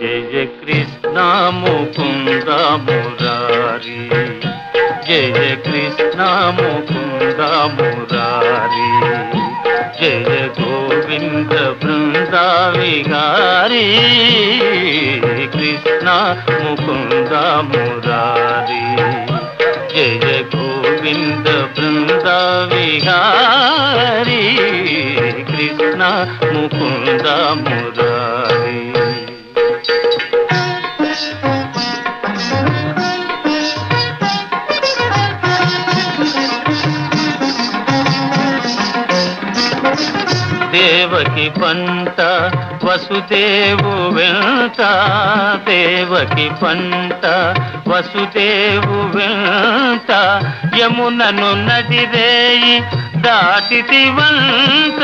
జయ కృష్ణ ముకుంద మురారి, జయ కృష్ణ ముకుంద మురారి, జయ గోవింద బృంద విహారీ, కృష్ణ ముకుంద మురారి, జయ గోవింద బృంద విహారీ, కృష్ణ ముకుంద మురారి. దేవకి పంట వసుదేవు వెంట, దేవకి పంట వసుదేవు వెంట, యమునను నదిరేయి దాటితి వంట.